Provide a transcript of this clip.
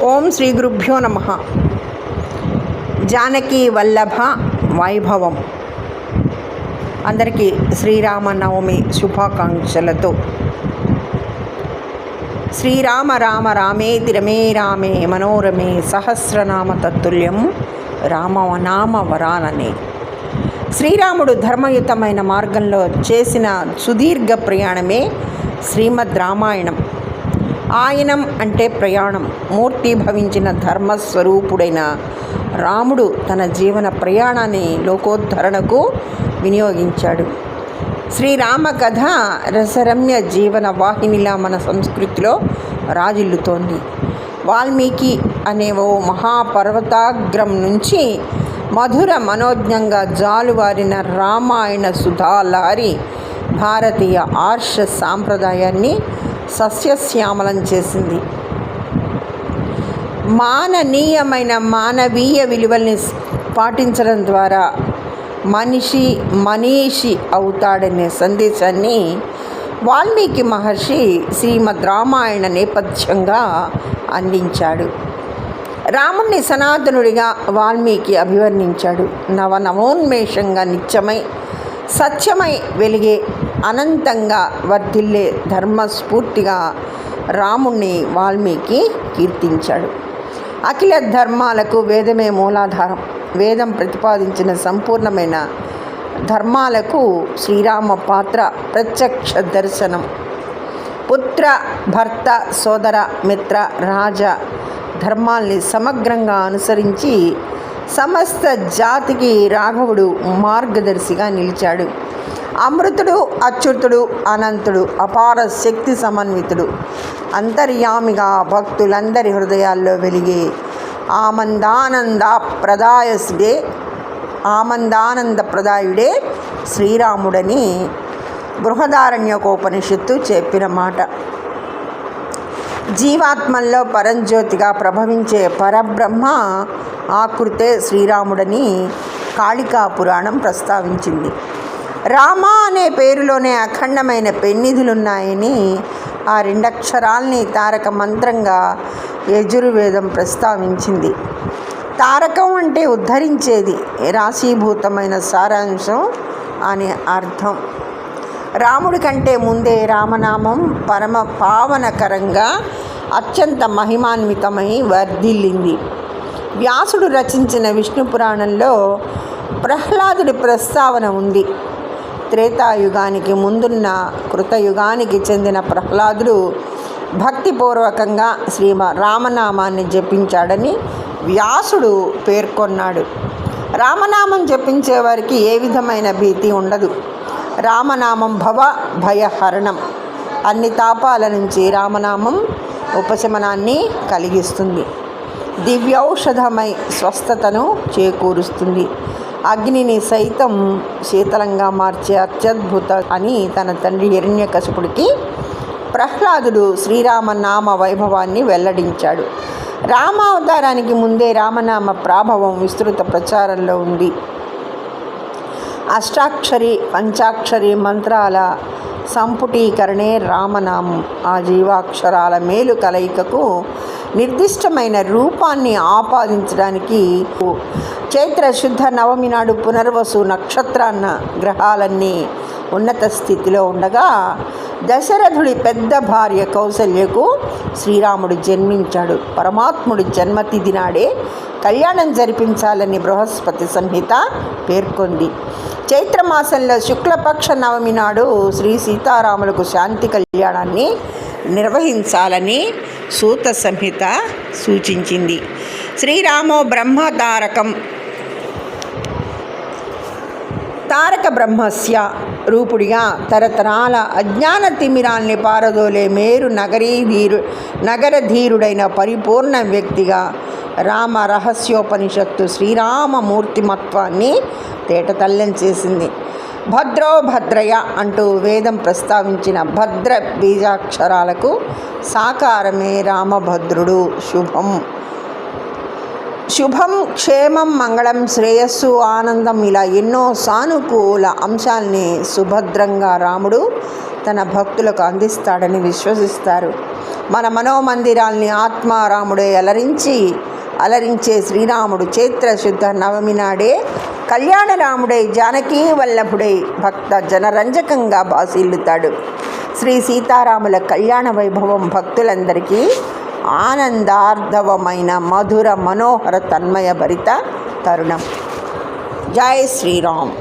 ఓం శ్రీ గురుభ్యో నమః. జానకి వల్లభ వైభవం. అందరికీ శ్రీరామనవమి శుభాకాంక్షలతో. శ్రీరామ రామ రామేతి రమే రామే మనోరమే సహస్రనామ తత్తుల్యం రామనామ వరాననే. శ్రీరాముడు ధర్మయుతమైన మార్గంలో చేసిన సుదీర్ఘ ప్రయాణమే శ్రీమద్ రామాయణం. ఆయనం అంటే ప్రయాణం. మూర్తి భవించిన ధర్మస్వరూపుడైన రాముడు తన జీవన ప్రయాణాన్ని లోకోద్ధరణకు వినియోగించాడు. శ్రీరామ కథ రసరమ్య జీవన వాహినిలా మన సంస్కృతిలో రాజిల్లుతోంది. వాల్మీకి అనే ఓ మహాపర్వతాగ్రం నుంచి మధుర మనోజ్ఞంగా జాలువారిన రామాయణ సుధాలారి భారతీయ ఆర్ష సాంప్రదాయాన్ని సస్యశ్యామలం చేసింది. మానవీయ విలువల్ని పాటించడం ద్వారా మనీషి అవుతాడనే సందేశాన్ని వాల్మీకి మహర్షి శ్రీమద్ రామాయణ నేపథ్యంగా అందించాడు. రాముణ్ణి సనాతనుడిగా వాల్మీకి అభివర్ణించాడు. నవనవోన్మేషంగా నిత్యమై సత్యమై వెలిగే అనంతంగా వర్ధిల్లే ధర్మస్ఫూర్తిగా రాముణ్ణి వాల్మీకి కీర్తించాడు. అఖిల ధర్మాలకు వేదమే మూలాధారం. వేదం ప్రతిపాదించిన సంపూర్ణమైన ధర్మాలకు శ్రీరామ పాత్ర ప్రత్యక్ష దర్శనం. పుత్ర, భర్త, సోదర, మిత్ర, రాజ ధర్మాల్ని సమగ్రంగా అనుసరించి సమస్త జాతికి రాఘవుడు మార్గదర్శిగా నిలిచాడు. అమృతుడు, అచ్యుతుడు, అనంతుడు, అపార శక్తి సమన్వితుడు, అంతర్యామిగా భక్తులందరి హృదయాల్లో వెలిగే ఆనందప్రదాయుడే శ్రీరాముడని బృహదారణ్యకోపనిషత్తు చెప్పిన మాట. జీవాత్మల్లో పరంజ్యోతిగా ప్రభవించే పరబ్రహ్మ ఆకృతే శ్రీరాముడని కాళికా పురాణం ప్రస్తావించింది. రామ అనే పేరులోనే అఖండమైన పెన్నిధులున్నాయని ఆ రెండక్షరాల్ని తారక మంత్రంగా యజుర్వేదం ప్రస్తావించింది. తారకం అంటే ఉద్ధరించేది, రాశీభూతమైన సారాంశం అని అర్థం. రాముడి కంటే ముందే రామనామం పరమ పావనకరంగా అత్యంత మహిమాన్వితమై వర్ధిల్లింది. వ్యాసుడు రచించిన విష్ణు పురాణంలో ప్రహ్లాదుడి ప్రస్తావన ఉంది. త్రేతాయుగానికి ముందున్న కృతయుగానికి చెందిన ప్రహ్లాదుడు భక్తిపూర్వకంగా రామనామాన్ని జపించాడని వ్యాసుడు పేర్కొన్నాడు. రామనామం జపించే వారికి ఏ విధమైన భీతి ఉండదు. రామనామం భయహరణం. అన్ని తాపాల నుంచి రామనామం ఉపశమనాన్ని కలిగిస్తుంది. దివ్యౌషధమై స్వస్థతను చేకూరుస్తుంది. అగ్నిని సైతం శీతలంగా మార్చే అత్యద్భుత అని తన తండ్రి హిరణ్యకశిపుడికి ప్రహ్లాదుడు శ్రీరామనామ వైభవాన్ని వెల్లడించాడు. రామావతారానికి ముందే రామనామ ప్రాభవం విస్తృత ప్రచారంలో ఉంది. అష్టాక్షరి, పంచాక్షరి మంత్రాల సంపుటీకరణే రామనామం. ఆ జీవాక్షరాల మేలు కలయికకు నిర్దిష్టమైన రూపాన్ని ఆపాదించడానికి చైత్ర శుద్ధ నవమి నాడు పునర్వసు నక్షత్రాన్న గ్రహాలన్నీ ఉన్నత స్థితిలో ఉండగా దశరథుడి పెద్ద భార్య కౌసల్యకు శ్రీరాముడు జన్మించాడు. పరమాత్ముడి జన్మతిథి నాడే కళ్యాణం జరిపించాలని బృహస్పతి సంహిత పేర్కొంది. చైత్రమాసంలో శుక్లపక్ష నవమి నాడు శ్రీ సీతారాములకు శాంతి కళ్యాణాన్ని నిర్వహించాలని సూత సంహిత సూచించింది. శ్రీరామో బ్రహ్మ తారక బ్రహ్మస్య రూపుడిగా తరతరాల అజ్ఞాన తిమిరాల్ని పారదోలే మేరు నగరధీరుడైన పరిపూర్ణ వ్యక్తిగా రామ రహస్యోపనిషత్తు శ్రీరామ మూర్తిమత్వాన్ని తేటతల్లం చేసింది. భద్రో భద్రయ అంటూ వేదం ప్రస్తావించిన భద్ర బీజాక్షరాలకు సాకారమే రామభద్రుడు. శుభం, క్షేమం, మంగళం, శ్రేయస్సు, ఆనందం ఇలా ఎన్నో సానుకూల అంశాల్ని సుభద్రంగా రాముడు తన భక్తులకు అందిస్తాడని విశ్వసిస్తారు. మన మనోమందిరాల్ని ఆత్మారాముడే అలరించే శ్రీరాముడు చైత్రశుద్ధ నవమి నాడే కళ్యాణరాముడై జానకీ వల్లభుడై భక్త జనరంజకంగా బాసిల్లుతాడు. శ్రీ సీతారాముల కళ్యాణ వైభవం భక్తులందరికీ ఆనందార్ధవమైన మధుర మనోహర తన్మయ భరిత తరుణం. జై శ్రీరామ్.